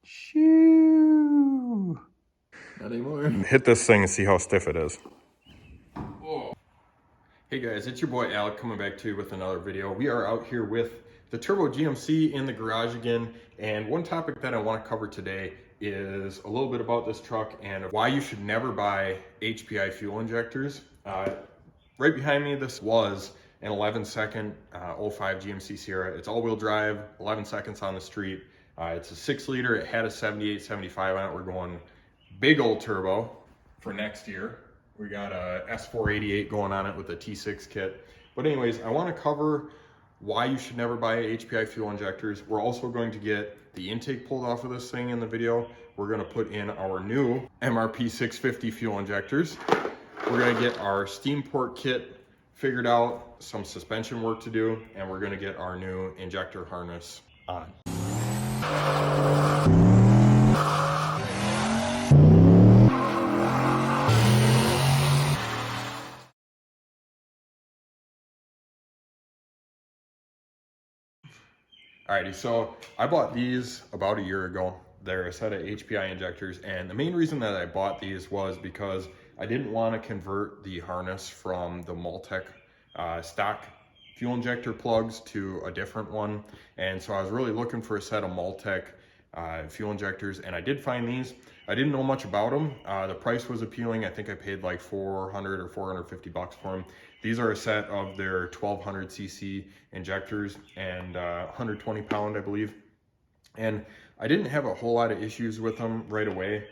Shoo! Not anymore. Hit this thing and see how stiff it is. Whoa. Hey guys, it's your boy Alec coming back to you with another video. We are out here with the Turbo GMC in the garage again, and one topic that I want to cover today is a little bit about this truck and why you should never buy HPI fuel injectors. Right behind me, this was an 11-second 05 GMC Sierra. It's all-wheel drive, 11 seconds on the street. It's a 6-liter. It had a 78, 75 on it. We're going big old turbo for next year. We got a S488 going on it with a T6 kit. But anyways, I want to cover why you should never buy HPI fuel injectors. We're also going to get the intake pulled off of this thing in the video. We're going to put in our new MRP 650 fuel injectors. We're going to get our steam port kit figured out, some suspension work to do, and we're going to get our new injector harness on. Alrighty, so I bought these about a year ago. They're a set of HPI injectors, and the main reason that I bought these was because I didn't want to convert the harness from the Multec stock fuel injector plugs to a different one. And so I was really looking for a set of Multec fuel injectors, and I did find these. I didn't know much about them. The price was appealing. I think I paid like $400 or $450 for them. These are a set of their 1200 cc injectors and 120 pound, I believe. And I didn't have a whole lot of issues with them right away.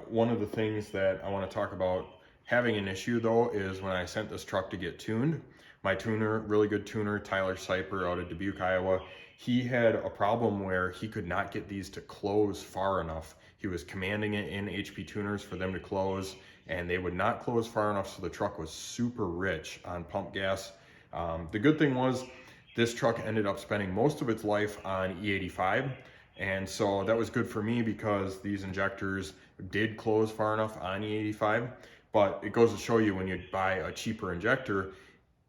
One of the things that I want to talk about having an issue though is when I sent this truck to get tuned. My tuner, really good tuner, Tyler Siper out of Dubuque, Iowa, he had a problem where he could not get these to close far enough. He was commanding it in HP tuners for them to close, and they would not close far enough, so the truck was super rich on pump gas. The good thing was this truck ended up spending most of its life on E85, and so that was good for me because these injectors did close far enough on E85. But it goes to show you, when you buy a cheaper injector,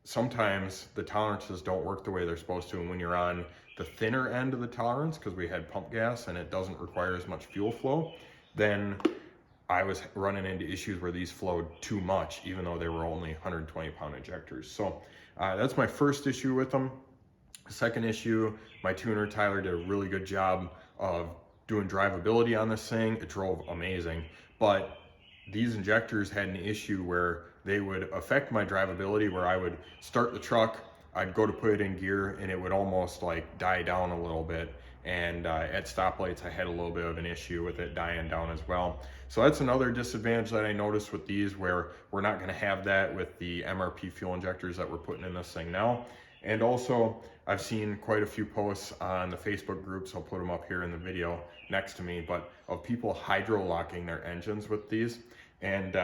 sometimes the tolerances don't work the way they're supposed to. And when you're on the thinner end of the tolerance, because we had pump gas and it doesn't require as much fuel flow, then I was running into issues where these flowed too much, even though they were only 120 pound injectors. So that's my first issue with them. Second issue, my tuner Tyler did a really good job of doing drivability on this thing. It drove amazing, but these injectors had an issue where they would affect my drivability, where I would start the truck, I'd go to put it in gear, and it would almost like die down a little bit. And at stoplights, I had a little bit of an issue with it dying down as well. So that's another disadvantage that I noticed with these, where we're not gonna have that with the MRP fuel injectors that we're putting in this thing now. And also, I've seen quite a few posts on the Facebook groups, I'll put them up here in the video next to me, but of people hydro locking their engines with these. And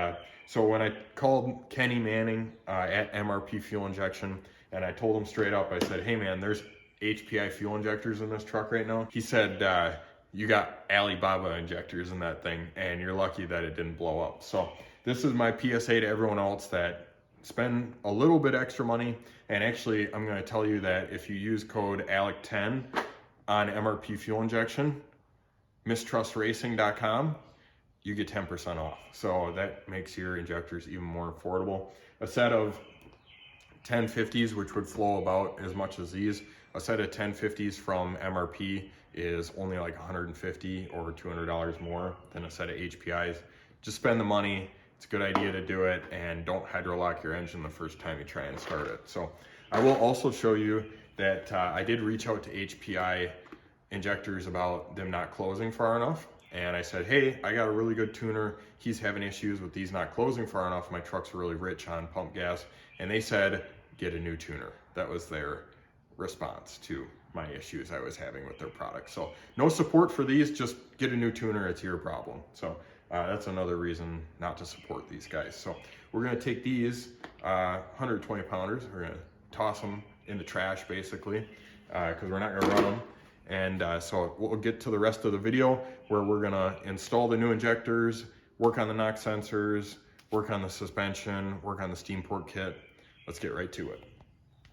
so when I called Kenny Manning at MRP Fuel Injection, and I told him straight up, I said, hey man, there's HPI fuel injectors in this truck right now. He said, you got Alibaba injectors in that thing, and you're lucky that it didn't blow up. So this is my PSA to everyone else that spend a little bit extra money. And actually, I'm gonna tell you that if you use code ALEC10 on MRP fuel injection, mistrustracing.com, you get 10% off. So that makes your injectors even more affordable. A set of 1050s, which would flow about as much as these, a set of 1050s from MRP is only like $150 or $200 more than a set of HPIs. Just spend the money. It's a good idea to do it, and don't hydrolock your engine the first time you try and start it. So I will also show you that I did reach out to HPI injectors about them not closing far enough. And I said, hey, I got a really good tuner. He's having issues with these not closing far enough. My truck's really rich on pump gas. And they said, get a new tuner. That was their response to my issues I was having with their product. So no support for these, just get a new tuner, it's your problem. So that's another reason not to support these guys. So we're gonna take these 120 pounders, we're gonna toss them in the trash basically, because we're not gonna run them. And so we'll get to the rest of the video where we're gonna install the new injectors, work on the knock sensors, work on the suspension, work on the steam port kit. Let's get right to it.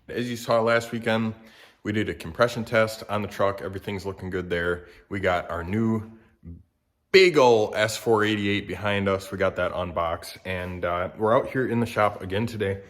As you saw last weekend, we did a compression test on the truck. Everything's looking good there. We got our new big ol' S488 behind us. We got that unboxed, and we're out here in the shop again today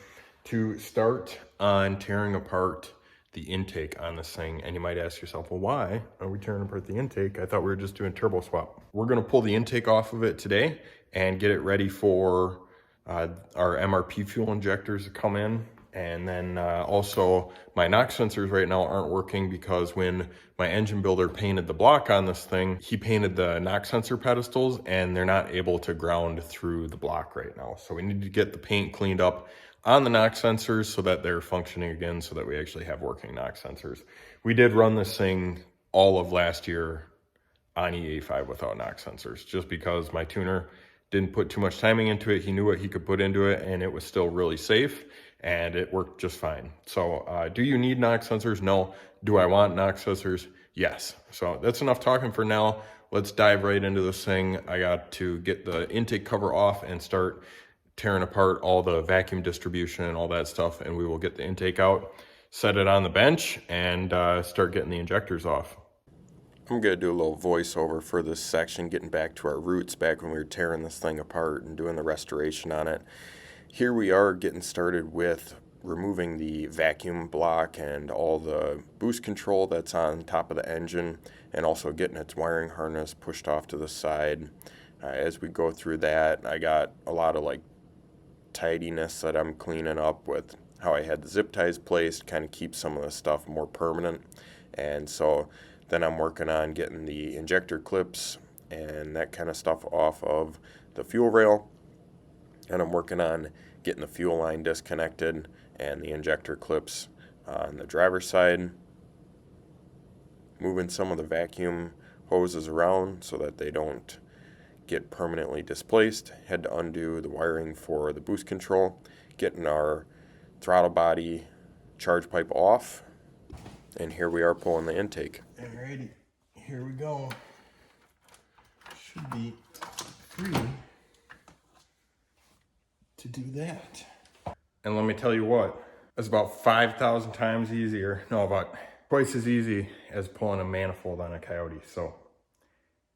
to start on tearing apart the intake on this thing. And you might ask yourself, well, why are we tearing apart the intake? I thought we were just doing turbo swap. We're gonna pull the intake off of it today and get it ready for our MRP fuel injectors to come in. And then also my knock sensors right now aren't working because when my engine builder painted the block on this thing, he painted the knock sensor pedestals and they're not able to ground through the block right now. So we need to get the paint cleaned up on the knock sensors so that they're functioning again, so that we actually have working knock sensors. We did run this thing all of last year on EA5 without knock sensors, just because my tuner didn't put too much timing into it. He knew what he could put into it and it was still really safe and it worked just fine. So do you need knock sensors? No. Do I want knock sensors? Yes. So that's enough talking for now. Let's dive right into this thing. I got to get the intake cover off and start tearing apart all the vacuum distribution and all that stuff, and we will get the intake out, set it on the bench, and start getting the injectors off. I'm gonna do a little voiceover for this section, getting back to our roots, back when we were tearing this thing apart and doing the restoration on it. Here we are getting started with removing the vacuum block and all the boost control that's on top of the engine, and also getting its wiring harness pushed off to the side. As we go through that, I got a lot of like tidiness that I'm cleaning up with how I had the zip ties placed, kind of keep some of the stuff more permanent. And so then I'm working on getting the injector clips and that kind of stuff off of the fuel rail. And I'm working on getting the fuel line disconnected and the injector clips on the driver's side. Moving some of the vacuum hoses around so that they don't get permanently displaced. Had to undo the wiring for the boost control, getting our throttle body charge pipe off, and here we are pulling the intake. Alrighty, here we go. Should be free to do that. And let me tell you what, it's about 5,000 times easier, no, about twice as easy as pulling a manifold on a Coyote. So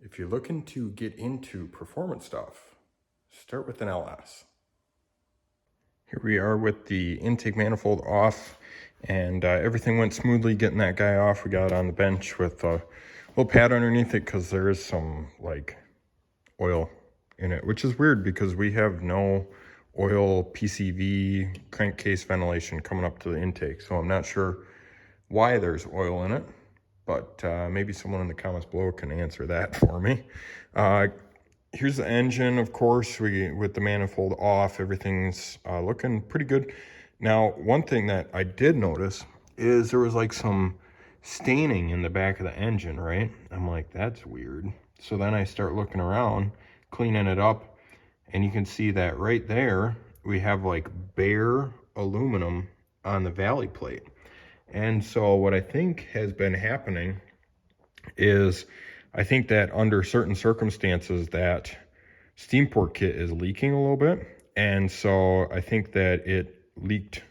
if you're looking to get into performance stuff, start with an LS. Here we are with the intake manifold off, and everything went smoothly getting that guy off. We got it on the bench with a little pad underneath it because there is some like oil in it, which is weird because we have no oil PCV crankcase ventilation coming up to the intake. So I'm not sure why there's oil in it. But maybe someone in the comments below can answer that for me. Here's the engine, of course, with the manifold off, everything's looking pretty good. Now, one thing that I did notice is there was like some staining in the back of the engine, right? I'm like, that's weird. So then I start looking around, cleaning it up, and you can see that right there, we have like bare aluminum on the valley plate. And so what I think has been happening is I think that under certain circumstances that steam port kit is leaking a little bit. And so I think that it leaked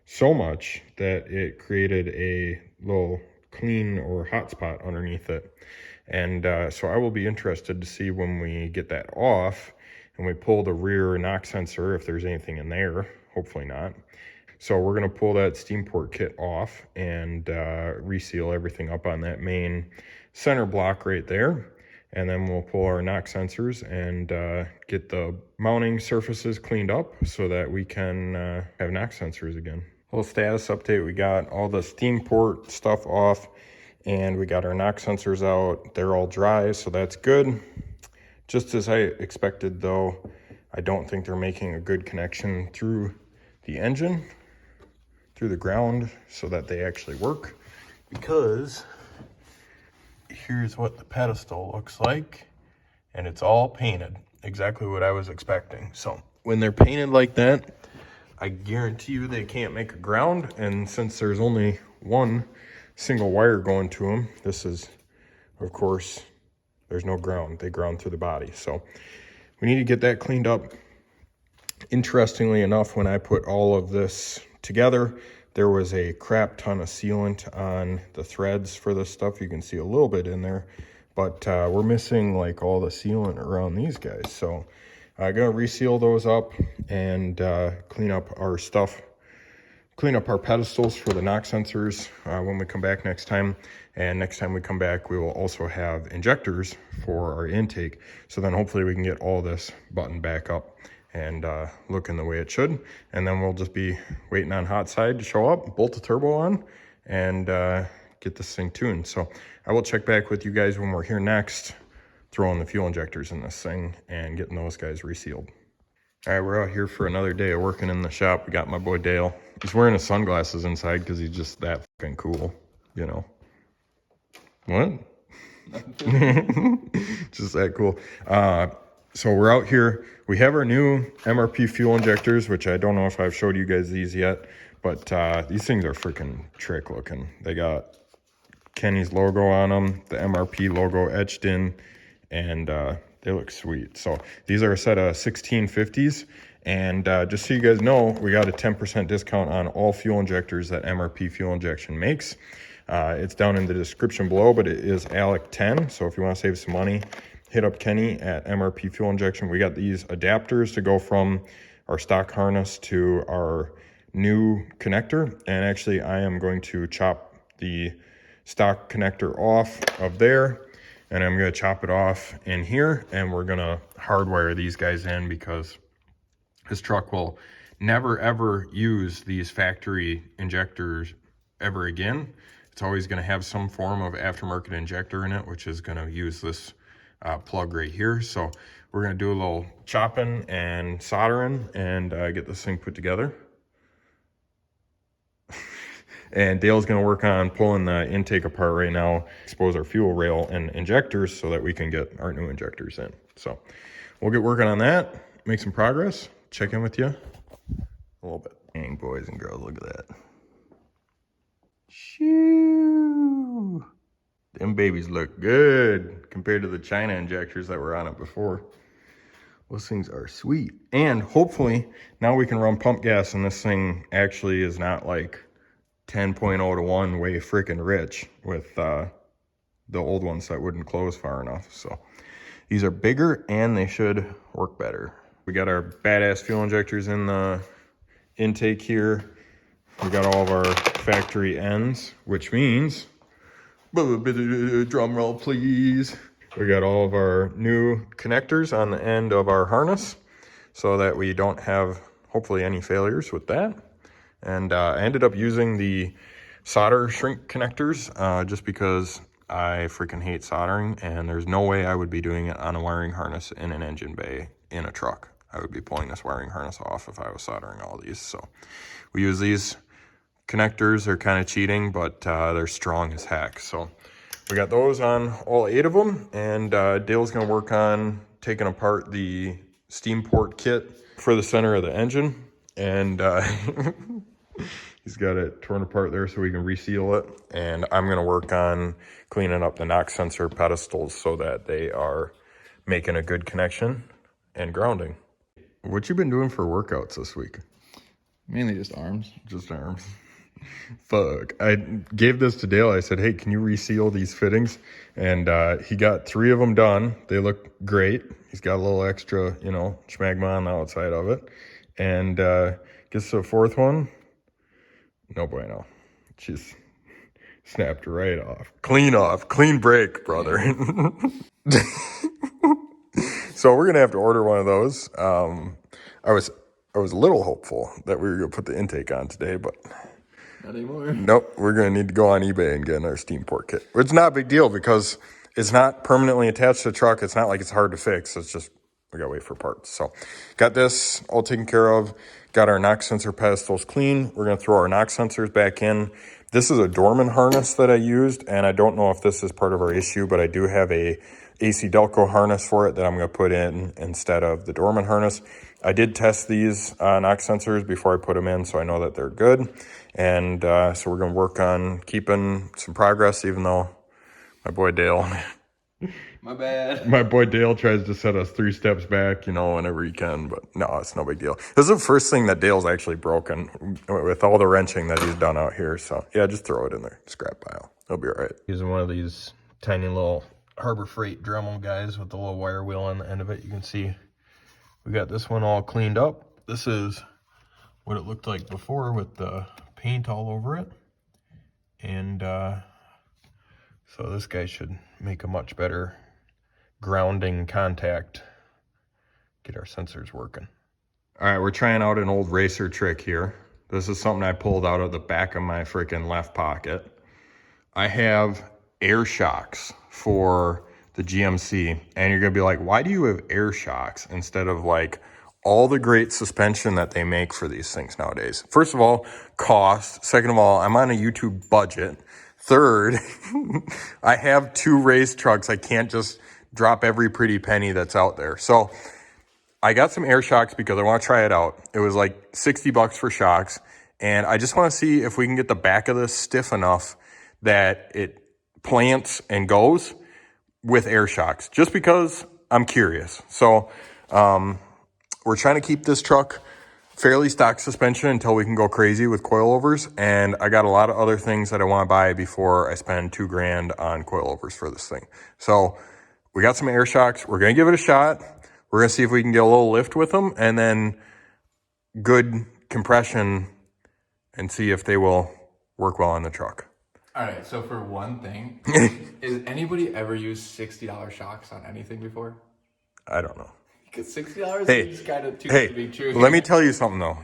so much that it created a little clean or hot spot underneath it. And so I will be interested to see when we get that off and we pull the rear knock sensor if there's anything in there. Hopefully not. So we're going to pull that steam port kit off and reseal everything up on that main center block right there. And then we'll pull our knock sensors and get the mounting surfaces cleaned up so that we can have knock sensors again. Little status update, we got all the steam port stuff off and we got our knock sensors out. They're all dry, so that's good. Just as I expected though, I don't think they're making a good connection through the engine, through the ground, so that they actually work, because here's what the pedestal looks like, and it's all painted exactly what I was expecting. So when they're painted like that, I guarantee you they can't make a ground, and since there's only one single wire going to them, this is, of course, there's no ground. They ground through the body. So we need to get that cleaned up. Interestingly enough, when I put all of this together, there was a crap ton of sealant on the threads for this stuff. You can see a little bit in there, but we're missing like all the sealant around these guys. So I'm gonna reseal those up and clean up our stuff, clean up our pedestals for the knock sensors when we come back next time. And next time we come back, we will also have injectors for our intake. So then hopefully we can get all this buttoned back up and looking the way it should. And then we'll just be waiting on hot side to show up, bolt the turbo on, and get this thing tuned. So I will check back with you guys when we're here next, throwing the fuel injectors in this thing and getting those guys resealed. All right, we're out here for another day of working in the shop. We got my boy Dale. He's wearing his sunglasses inside because he's just that fucking cool, you know. What? Just that cool. So we're out here. We have our new MRP fuel injectors, which I don't know if I've showed you guys these yet, but these things are freaking trick looking. They got Kenny's logo on them, the MRP logo etched in, and they look sweet. So these are a set of 1650s. And just so you guys know, we got a 10% discount on all fuel injectors that MRP Fuel Injection makes. It's down in the description below, but it is ALEC 10. So if you want to save some money, hit up Kenny at MRP Fuel Injection. We got these adapters to go from our stock harness to our new connector. And actually, I am going to chop the stock connector off of there, and I'm going to chop it off in here, and we're going to hardwire these guys in because this truck will never ever use these factory injectors ever again. It's always going to have some form of aftermarket injector in it, which is going to use this plug right here. So we're going to do a little chopping and soldering and get this thing put together. And Dale's going to work on pulling the intake apart right now, expose our fuel rail and injectors so that we can get our new injectors in. So we'll get working on that, make some progress, check in with you a little bit. Dang, boys and girls, look at that. Shoo! Them babies look good compared to the China injectors that were on it before. Those things are sweet. And hopefully now we can run pump gas and this thing actually is not like 10.0 to 1 way freaking rich with the old ones that wouldn't close far enough. So these are bigger and they should work better. We got our badass fuel injectors in the intake here. We got all of our factory ends, which means, drum roll please. We got all of our new connectors on the end of our harness so that we don't have hopefully any failures with that. And I ended up using the solder shrink connectors just because I freaking hate soldering, and there's no way I would be doing it on a wiring harness in an engine bay in a truck. I would be pulling this wiring harness off if I was soldering all these. So we use these connectors. They're kind of cheating, but they're strong as heck. So we got those on all 8 of them, and Dale's gonna work on taking apart the steam port kit for the center of the engine, and he's got it torn apart there so we can reseal it. And I'm gonna work on cleaning up the knock sensor pedestals so that they are making a good connection and grounding. What you been doing for workouts this week? Mainly just arms. Just arms. Fuck. I gave this to Dale. I said, hey, can you reseal these fittings? And he got 3 of them done. They look great. He's got a little extra, you know, schmagma on the outside of it. And gets to the 4th one. No bueno. She's snapped right off. Clean break, brother. So we're gonna have to order one of those. I was a little hopeful that we were gonna put the intake on today, but Not anymore. nope. We're gonna need to go on eBay and get our steam port kit. It's not a big deal because it's not permanently attached to the truck. It's not like it's hard to fix. It's just we gotta wait for parts. So got this all taken care of. Got our knock sensor pedestals clean. We're gonna throw our knock sensors back in. This is a Dorman harness that I used, and I don't know if this is part of our issue, but I do have a AC Delco harness for it that I'm going to put in instead of the Dorman harness. I did test these knock sensors before I put them in, so I know that they're good. And so we're going to work on keeping some progress, even though my boy Dale... My bad. My boy Dale tries to set us 3 steps back, you know, whenever he can, but no, it's no big deal. This is the first thing that Dale's actually broken with all the wrenching that he's done out here. So yeah, just throw it in the scrap pile. It'll be all right. Using one of these tiny little Harbor Freight Dremel guys with the little wire wheel on the end of it. You can see we got this one all cleaned up. This is what it looked like before with the paint all over it. And so this guy should make a much better grounding contact. Get our sensors working. All right, we're trying out an old racer trick here. This is something I pulled out of the back of my freaking left pocket. I have air shocks for the GMC, and you're gonna be like, why do you have air shocks instead of like all the great suspension that they make for these things nowadays? First of all, cost. Second of all, I'm on a YouTube budget. Third, I have 2 race trucks. I can't just drop every pretty penny that's out there. So I got some air shocks because I want to try it out. It was like 60 bucks for shocks. And I just want to see if we can get the back of this stiff enough that it plants and goes with air shocks, just because I'm curious. So we're trying to keep this truck fairly stock suspension until we can go crazy with coilovers. And I got a lot of other things that I want to buy before I spend $2 grand on coilovers for this thing. So we got some air shocks. We're going to give it a shot. We're going to see if we can get a little lift with them and then good compression and see if they will work well on the truck. All right, so for one thing, is anybody ever used $60 shocks on anything before? I don't know. Because $60 Hey, is kind of too good to be true. Let me tell you something though.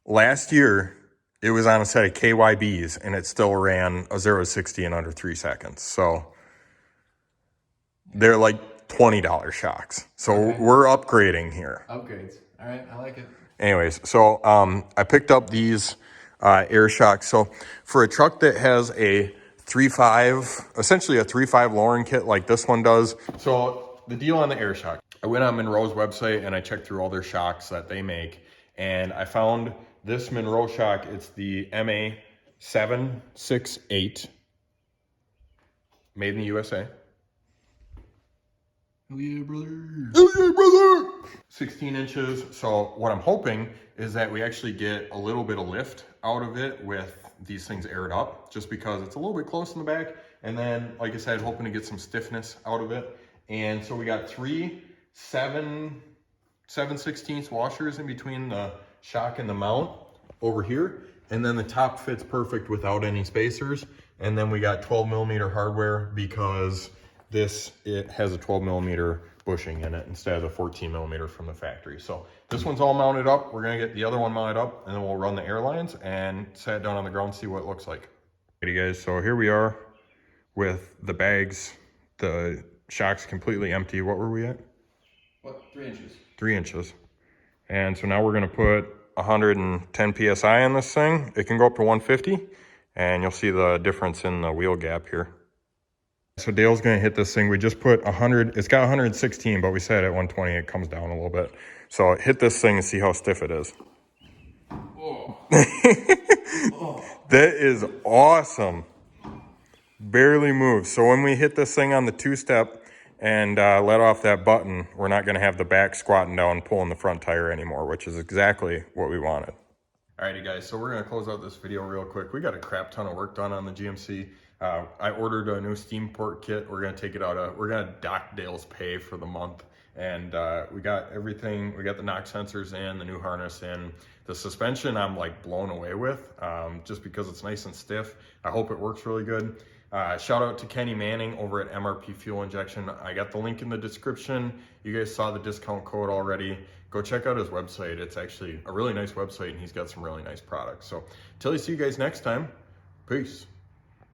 Last year, it was on a set of KYBs and it still ran a 0-60 in under 3 seconds. So they're like $20 shocks. So we're upgrading here. Upgrades. All right, I like it. Anyways, so I picked up these air shocks. So for a truck that has a 3.5, essentially a 3.5 lowering kit like this one does. So the deal on the air shock, I went on Monroe's website and I checked through all their shocks that they make. And I found this Monroe shock. It's the MA768, made in the USA. Oh yeah, brother. Oh yeah, brother! 16 inches. So what I'm hoping is that we actually get a little bit of lift out of it with these things aired up, just because it's a little bit close in the back. And then, like I said, hoping to get some stiffness out of it. And so we got 3 7/16 washers in between the shock and the mount over here. And then the top fits perfect without any spacers. And then we got 12 millimeter hardware because it has a 12 millimeter bushing in it instead of the 14 millimeter from the factory. So this one's all mounted up. We're gonna get the other one mounted up and then we'll run the airlines and set it down on the ground, see what it looks like. Alrighty guys, so here we are with the bags, the shocks completely empty. What were we at? What, 3 inches? 3 inches. And so now we're gonna put 110 PSI on this thing. It can go up to 150 and you'll see the difference in the wheel gap here. So Dale's gonna hit this thing. We just put 100, it's got 116, but we said at 120, it comes down a little bit. So hit this thing and see how stiff it is. Oh. Oh. That is awesome. Barely moves. So when we hit this thing on the 2-step and let off that button, we're not gonna have the back squatting down, pulling the front tire anymore, which is exactly what we wanted. Alrighty guys, so we're gonna close out this video real quick. We got a crap ton of work done on the GMC. I ordered a new steam port kit. We're gonna take it out we're gonna dock Dale's pay for the month. And we got everything. We got the knock sensors in, the new harness in. The suspension I'm like blown away with, just because it's nice and stiff. I hope it works really good. Shout out to Kenny Manning over at MRP Fuel Injection. I got the link in the description. You guys saw the discount code already. Go check out his website. It's actually a really nice website and he's got some really nice products. So until I see you guys next time, peace.